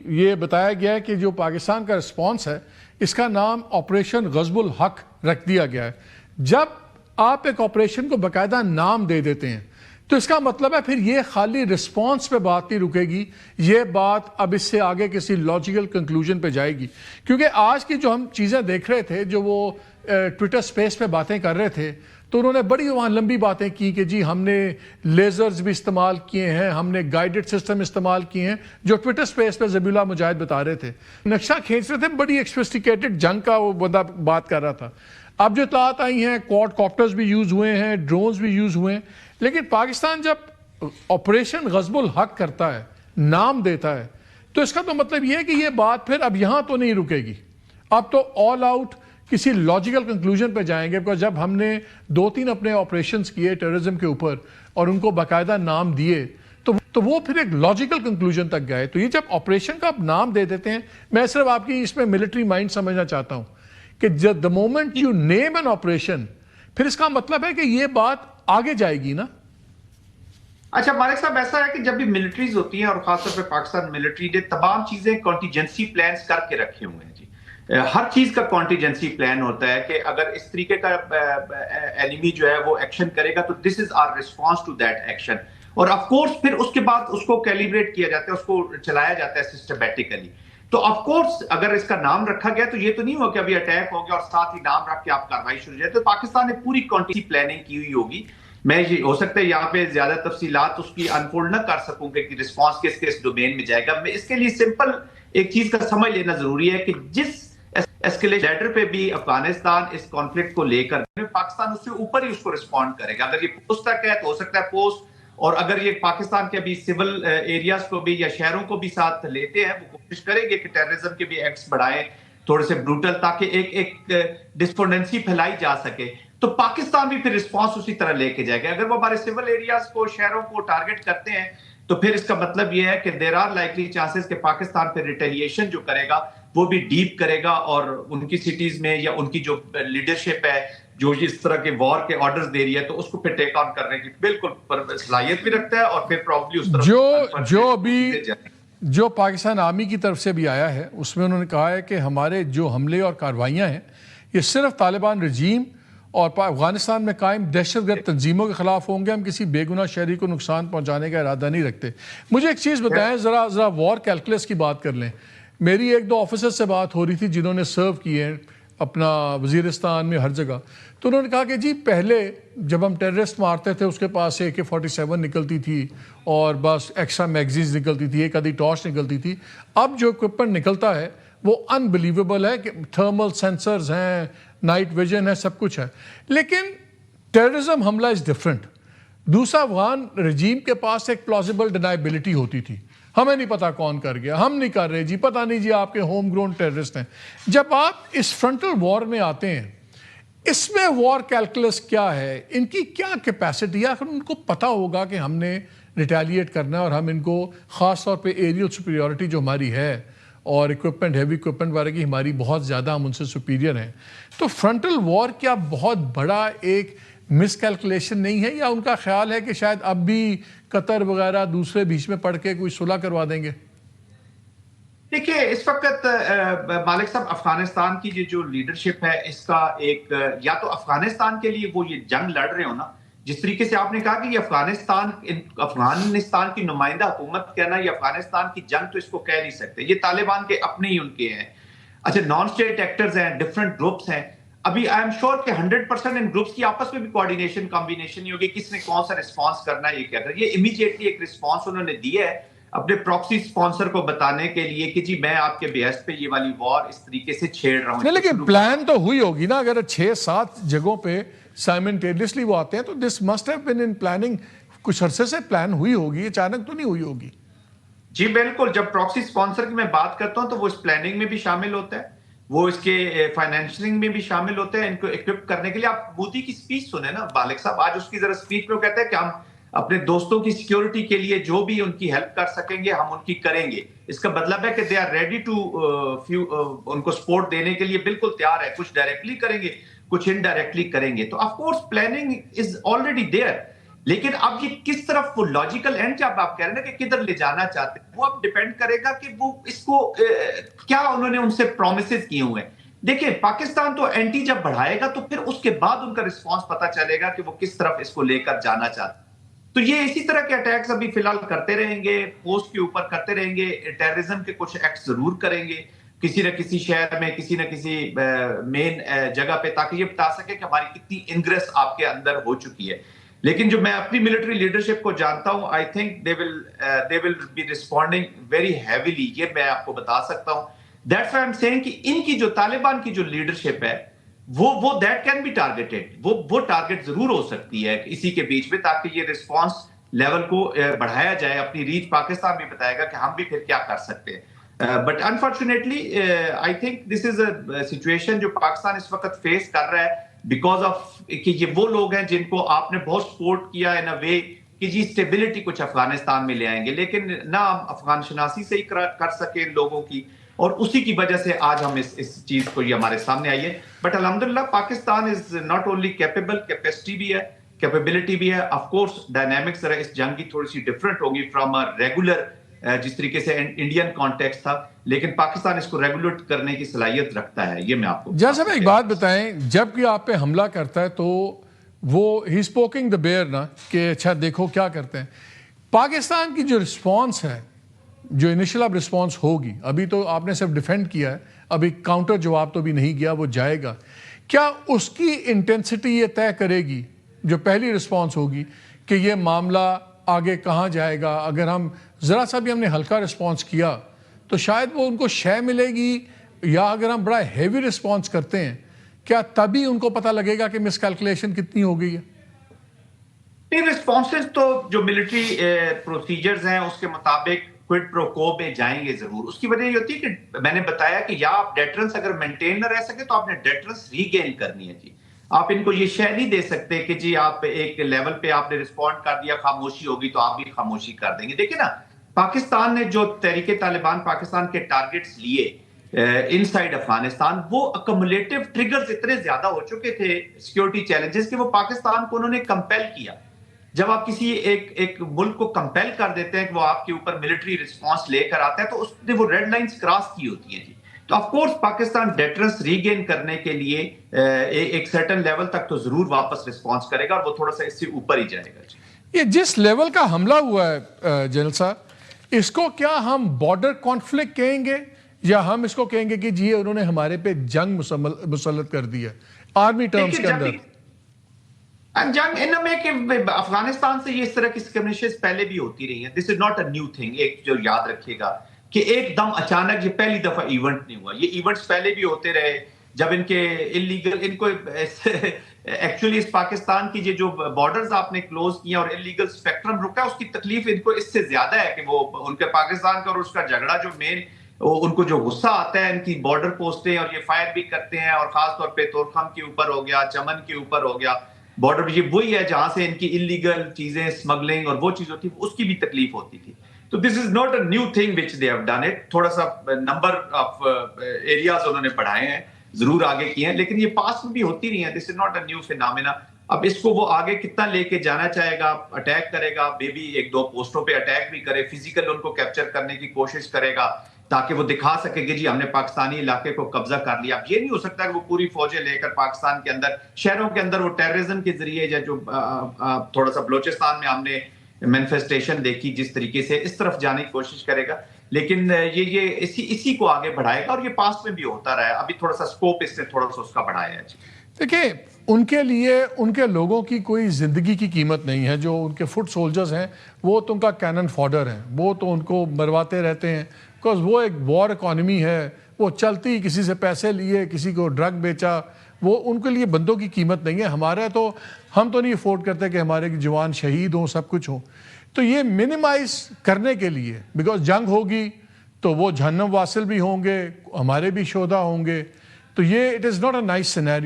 یہ بتایا گیا ہے کہ جو پاکستان کا رسپانس ہے اس کا نام آپریشن غضب الحق رکھ دیا گیا ہے. جب آپ ایک آپریشن کو باقاعدہ نام دے دیتے ہیں تو اس کا مطلب ہے پھر یہ خالی رسپانس پہ بات نہیں رکے گی, یہ بات اب اس سے آگے کسی لاجیکل کنکلوژن پہ جائے گی. کیونکہ آج کی جو ہم چیزیں دیکھ رہے تھے, جو وہ ٹویٹر سپیس پہ باتیں کر رہے تھے, تو انہوں نے بڑی وہاں لمبی باتیں کی کہ جی ہم نے لیزرز بھی استعمال کیے ہیں, ہم نے گائیڈڈ سسٹم استعمال کیے ہیں, جو ٹویٹر سپیس پہ ذبیح اللہ مجاہد بتا رہے تھے, نقشہ کھینچ رہے تھے, بڑی ایک سوفسٹیکیٹڈ جنگ کا وہ بندہ بات کر رہا تھا. اب جو اطلاعات آئی ہیں کوڈ کاپٹرز بھی یوز ہوئے ہیں, ڈرونز بھی یوز ہوئے ہیں, لیکن پاکستان جب آپریشن غضب الحق کرتا ہے, نام دیتا ہے, تو اس کا تو مطلب یہ ہے کہ یہ بات پھر اب یہاں تو نہیں رکے گی, اب تو آل آؤٹ کسی لاجیکل کنکلوژن پہ جائیں گے. because جب ہم نے 2-3 اپنے آپریشنز کیے ٹیررزم کے اوپر اور ان کو باقاعدہ نام دیے تو وہ پھر ایک لاجیکل کنکلوژن تک گئے. تو یہ جب آپریشن کا آپ نام دے دیتے ہیں, میں صرف آپ کی اس میں ملٹری مائنڈ سمجھنا چاہتا ہوں کہ the moment you name an operation, پھر اس کا مطلب ہے کہ یہ بات آگے جائے گی نا. اچھا مالک صاحب, ایسا ہے کہ جب بھی ملٹریز ہوتی ہیں اور خاص طور پہ پاکستان ملٹری نے تمام چیزیں کانٹیجنسی پلانز کر کے رکھے ہوئے ہیں جی. ہر چیز کا کانٹیجنسی پلان ہوتا ہے کہ اگر اس طریقے کا اینیمی جو ہے وہ ایکشن کرے گا تو this is our response to that action. اور آف کورس پھر اس کے بعد اس کو کیلیبریٹ کیا جاتا ہے, اس کو چلایا جاتا ہے سسٹمیٹیکلی. تو آف کورس اگر اس کا نام رکھا گیا تو یہ تو نہیں ہوا کہ ابھی اٹیک ہو گیا اور ساتھ ہی نام رکھ کے آپ کاروائی شروع جائے. تو پاکستان نے پوری کانٹیجنسی پلاننگ کی ہوئی ہوگی. میں ہو سکتا ہے یہاں پہ زیادہ تفصیلات اس کی انفولڈ نہ کر سکوں کہ رسپانس کس کس ڈومین میں جائے گا. میں اس کے لیے سمپل ایک چیز کا سمجھ لینا ضروری ہے کہ جس ایسکیلیشن لیڈر پہ بھی افغانستان اس کانفلکٹ کو لے کر پاکستان اس سے اوپر ہی اس کو رسپونڈ کرے گا. اگر یہ پوسٹ تک ہے تو ہو سکتا ہے پوسٹ, اور اگر یہ پاکستان کے ابھی سول ایریاز کو بھی یا شہروں کو بھی ساتھ لیتے ہیں, وہ کوشش کریں گے کہ ٹیررزم کے بھی ایکٹس بڑھائیں تھوڑے سے بروٹل, تاکہ ایک ڈسپونڈنسی پھیلائی جا سکے. تو پاکستان بھی پھر رسپانس اسی طرح لے کے جائے گا. اگر وہ ہمارے سول ایریاز کو, شہروں کو ٹارگٹ کرتے ہیں تو پھر اس کا مطلب یہ ہے کہ دیر آر لائکلی چانسز کہ پاکستان پھر ریٹیلیشن جو کرے گا وہ بھی ڈیپ کرے گا, اور ان کی سٹیز میں یا ان کی جو لیڈرشپ ہے جو اس طرح کے وار کے آرڈرز دے رہی ہے تو اس کو پھر ٹیک آن کرنے کی بالکل صلاحیت بھی رکھتا ہے. اور پھر پروبلی اس طرح جو ابھی جو پاکستان آرمی کی طرف سے بھی آیا ہے اس میں انہوں نے کہا ہے کہ ہمارے جو حملے اور کاروائیاں ہیں یہ صرف طالبان رجیم اور افغانستان میں قائم دہشت گرد تنظیموں کے خلاف ہوں گے, ہم کسی بے گناہ شہری کو نقصان پہنچانے کا ارادہ نہیں رکھتے. مجھے ایک چیز بتائیں, ذرا وار کیلکولس کی بات کر لیں. میری 1-2 آفیسر سے بات ہو رہی تھی جنہوں نے سرو کیے ہیں اپنا وزیرستان میں ہر جگہ, تو انہوں نے کہا کہ جی پہلے جب ہم ٹیررسٹ مارتے تھے اس کے پاس AK-47 نکلتی تھی اور بس ایکسٹرا میگزینز نکلتی تھی, ایک آدھی ٹارچ نکلتی تھی. اب جو اکوپمنٹ نکلتا ہے وہ انبلیویبل ہے کہ تھرمل سینسرز ہیں, نائٹ ویژن ہے, سب کچھ ہے. لیکن ٹیررزم حملہ از ڈفرنٹ. دوسرا افغان رجیم کے پاس ایک پلازیبل ڈینائبلٹی ہوتی تھی, ہمیں نہیں پتا کون کر گیا, ہم نہیں کر رہے جی, پتہ نہیں جی آپ کے ہوم گرون ٹیررسٹ ہیں. جب آپ اس فرنٹل وار میں آتے ہیں, اس میں وار کیلکولس کیا ہے, ان کی کیا کیپیسٹی ہے؟ آخر ان کو پتہ ہوگا کہ ہم نے ریٹیلیٹ کرنا ہے اور ہم ان کو خاص طور پہ ایریل سپیریورٹی جو ہماری ہے اور اکوپمنٹ ہیوی اکوپمنٹ وغیرہ کی ہماری بہت زیادہ ہم ان سے سپیریئر ہیں. تو فرنٹل وار کیا بہت بڑا ایک مس کیلکولیشن نہیں ہے, یا ان کا خیال ہے کہ شاید اب بھی قطر وغیرہ دوسرے بیچ میں پڑ کے کوئی صلح کروا دیں گے؟ دیکھیے اس وقت مالک صاحب افغانستان کی جو لیڈرشپ ہے اس کا ایک, یا تو افغانستان کے لیے وہ یہ جنگ لڑ رہے ہو نا, جس طریقے سے آپ نے کہا کہ یہ افغانستان کی نمائندہ حکومت کہنا, یہ افغانستان کی جنگ تو اس کو کہہ نہیں سکتے, یہ طالبان کے اپنے ہی ان کے ہیں. اچھا نان اسٹیٹ ایکٹرز ہیں, ڈفرنٹ گروپس ہیں. ابھی آئی ایم شیور کہ 100% ان گروپس کی آپس میں بھی کوارڈینیشن کمبینیشن نہیں ہوگی, کس نے کون سا رسپانس کرنا ہے, یہ کیا کرنا. یہ امیڈیٹلی ایک رسپانس انہوں نے دیا ہے اپنے پراکسی سپانسر کو بتانے کے لیے کہ جی میں آپ کے بیس پہ یہ والی وار اس طریقے سے چھیڑ رہا ہوں. لیکن پلان تو ہوئی ہوگی نا, اگر 6-7 جگہوں پہ سائمنٹینیسلی وہ آتے ہیں تو this must have been in planning, کچھ عرصے سے پلان ہوئی ہوگی, اچانک تو نہیں ہوئی ہوگی. جی بالکل, جب پراکسی سپانسر کی میں بات کرتا ہوں تو وہ اس پلاننگ میں بھی شامل ہوتا ہے, وہ اس کے فائنینشنگ میں بھی شامل ہوتے ہیں ان کو اکوپ کرنے کے لیے. آپ مودی کی سپیچ سنیں نا مالک صاحب, آج اس کی ذرا سپیچ میں وہ کہتے ہیں کہ ہم اپنے دوستوں کی سیکیورٹی کے لیے جو بھی ان کی ہیلپ کر سکیں گے ہم ان کی کریں گے. اس کا مطلب ہے کہ دے آر ریڈی ٹو ان کو سپورٹ دینے کے لیے بالکل تیار ہے. کچھ ڈائریکٹلی کریں گے, کچھ انڈائریکٹلی کریں گے. تو of course planning is already there, لیکن اب یہ کس طرف وہ لاجیکل اینڈ جب آپ کہہ رہے ہیں نا کہ کدھر لے جانا چاہتے ہیں، وہ اب ڈیپینڈ کرے گا کہ وہ اس کو کیا انہوں نے ان سے پرومسز کیے ہوئے ہیں. دیکھیں پاکستان تو اینٹی جب بڑھائے گا تو پھر اس کے بعد ان کا رسپانس پتا چلے گا کہ وہ کس طرف اس کو لے کر جانا چاہتے ہیں. تو یہ اسی طرح کے اٹیکس ابھی فی الحال کرتے رہیں گے، پوسٹ کے اوپر کرتے رہیں گے، ٹیررزم کے کچھ ایکٹ ضرور کریں گے کسی نہ کسی شہر میں، کسی نہ کسی مین جگہ پہ، تاکہ یہ بتا سکے کہ ہماری کتنی انگریس آپ کے اندر ہو چکی ہے. لیکن جو میں اپنی ملٹری لیڈرشپ کو جانتا ہوں، I think they will be responding very heavily. یہ میں آپ کو بتا سکتا ہوں. That's why I'm saying کہ ان کی جو طالبان کی جو لیڈرشپ ہے وہ that can be targeted. وہ ٹارگٹ ضرور ہو سکتی ہے اسی کے بیچ میں، تاکہ یہ رسپانس لیول کو بڑھایا جائے. اپنی ریچ پاکستان بھی بتائے گا کہ ہم بھی پھر کیا کر سکتے ہیں. But unfortunately I think this is a situation جو پاکستان اس وقت فیس کر رہا ہے بیکاز آف کہ یہ وہ لوگ ہیں جن کو آپ نے بہت سپورٹ کیا ان اے وے کہ جی اسٹیبلٹی کچھ افغانستان میں لے آئیں گے، لیکن نہ ہم افغان شناسی سے ہی کر سکے ان لوگوں کی، اور اسی کی وجہ سے آج ہم اس چیز کو یہ ہمارے سامنے آئی ہے. بٹ الحمدللہ Pakistan is not only capable, capacity بھی ہے، کیپیبلٹی بھی ہے. آف کورس ڈائنامکس اس جنگ کی تھوڑی سی ڈفرنٹ ہوگی فرام اے ریگولر جس طریقے سے انڈین کانٹیکس تھا، لیکن پاکستان اس کو ریگولیٹ کرنے کی صلاحیت رکھتا ہے. یہ میں آپ کو جہاں صاحب ایک بات بتائیں، جب کہ آپ پہ حملہ کرتا ہے تو وہ ہی اسپوکنگ دا بیئر نا کہ اچھا دیکھو کیا کرتے ہیں. پاکستان کی جو رسپانس ہے، جو انیشل اب رسپانس ہوگی، ابھی تو آپ نے صرف ڈیفینڈ کیا ہے، ابھی کاؤنٹر جواب تو بھی نہیں گیا، وہ جائے گا. کیا اس کی انٹینسٹی یہ طے کرے گی جو پہلی رسپانس ہوگی کہ یہ معاملہ آگے کہاں جائے گا؟ اگر ہم ذرا سا بھی ہم نے ہلکا رسپانس کیا تو شاید وہ ان کو شے ملے گی، یا اگر ہم بڑا ہیوی رسپانس کرتے ہیں کیا تبھی ان کو پتہ لگے گا کہ مس کیلکولیشن کتنی ہو گئی ہے؟ رسپانسز تو جو ملٹری پروسیجرز ہیں اس کے مطابق کوئڈ پرو کو میں جائیں گے ضرور. اس کی وجہ یہ ہوتی ہے کہ میں نے بتایا کہ یا آپ ڈیٹرنس اگر مینٹین نہ رہ سکے تو آپ نے ڈیٹرنس ری گین کرنی ہے. جی آپ ان کو یہ شے نہیں دے سکتے کہ جی آپ ایک لیول پہ آپ نے رسپونڈ کر دیا، خاموشی ہوگی تو آپ بھی خاموشی کر دیں گے. دیکھیں نا پاکستان نے جو تحریک طالبان پاکستان کے ٹارگٹس لیے ان سائڈ افغانستان، وہ اکمولیٹو ٹریگرز اتنے زیادہ ہو چکے تھے سیکیورٹی چیلنجز کہ وہ پاکستان کو انہوں نے کمپیل کیا. جب آپ کسی ایک ملک کو کمپیل کر دیتے ہیں کہ وہ آپ کے اوپر ملٹری رسپانس لے کر آتا ہے تو اس نے وہ ریڈ لائنز کراس کی ہوتی ہیں. جی تو of course Pakistan deterrence regain کرنے کے لیے ایک سرٹن لیول تک تو ضرور واپس رسپانس کرے گا، اور وہ تھوڑا سا اس سے اوپر ہی جائے گا. یہ جس لیول کا حملہ ہوا ہے جنرل صاحب، اس کو کیا ہم بارڈر کانفلکٹ کہیں گے، یا ہم اس کو کہیں گے کہ جی انہوں نے ہمارے پہ جنگ مسلط کر دی ہے آرمی ٹرمز کے اندر؟ جنگ ان میں کہ افغانستان سے یہ اس طرح کی اسکرمشز پہلے بھی ہوتی رہی ہیں. This is not a new thing. ایک جو یاد رکھیے گا کہ ایک دم اچانک یہ پہلی دفعہ ایونٹ نہیں ہوا. یہ ایونٹس پہلے بھی ہوتے رہے جب ان کے انلیگل، ان کو ایکچولی اس پاکستان کی جو بارڈرز آپ نے کلوز کیا اور انلیگل اسپیکٹرم رکا، اس کی تکلیف ان کو اس سے زیادہ ہے کہ وہ ان کے پاکستان کا اور اس کا جھگڑا جو مین ان کو جو غصہ آتا ہے ان کی بارڈر پوسٹیں، اور یہ فائر بھی کرتے ہیں، اور خاص طور پہ تورخم کے اوپر ہو گیا، چمن کے اوپر ہو گیا بارڈر. یہ وہی ہے جہاں سے ان کی انلیگل چیزیں، اسمگلنگ اور وہ چیز ہوتی ہے، اس کی بھی تکلیف ہوتی تھی. تو this is not a new thing which they have done it. تھوڑا سا نمبر آف ایریاز انہوں نے بڑھائے ہیں، ضرور آگے کیے ہیں، لیکن یہ پاس میں بھی ہوتی رہی ہیں. This is not a new phenomena. اب اس کو وہ آگے کتنا لے کے جانا چاہے گا، اٹیک کرے گا، مے بی ایک دو پوسٹوں پہ اٹیک بھی کرے، فزیکل ان کو کیپچر کرنے کی کوشش کرے گا تاکہ وہ دکھا سکے کہ جی ہم نے پاکستانی علاقے کو قبضہ کر لیا. اب یہ نہیں ہو سکتا کہ وہ پوری فوجیں لے کر پاکستان کے اندر شہروں کے اندر وہ ٹیررزم کے ذریعے جو تھوڑا سا بلوچستان میں ہم نے مینیفیسٹیشن دیکھی جس طریقے سے اس طرف جانے کی کوشش کرے گا، لیکن یہ اسی کو آگے بڑھائے گا، اور یہ پاس میں بھی ہوتا رہا ہے. ابھی تھوڑا سا سکوپ اس نے تھوڑا سا اس کا بڑھایا ہے. دیکھیں ان کے لیے ان کے لوگوں کی کوئی زندگی کی قیمت نہیں ہے. جو ان کے فٹ سولجرز ہیں وہ تو ان کا کینن فوڈر ہیں، وہ تو ان کو مرواتے رہتے ہیں، بیکاز وہ ایک وار اکانومی ہے. وہ چلتی، کسی سے پیسے لیے، کسی کو ڈرگ بیچا، وہ ان کے لیے بندوں کی قیمت نہیں ہے. ہمارا تو ہم تو نہیں افورڈ کرتے کہ ہمارے جوان شہید ہوں، سب کچھ ہوں. تو یہ منیمائز کرنے کے لیے، بیکاز جنگ ہوگی تو وہ جہنم واصل بھی ہوں گے، ہمارے بھی شہداء ہوں گے. تو یہ it is not a nice scenario.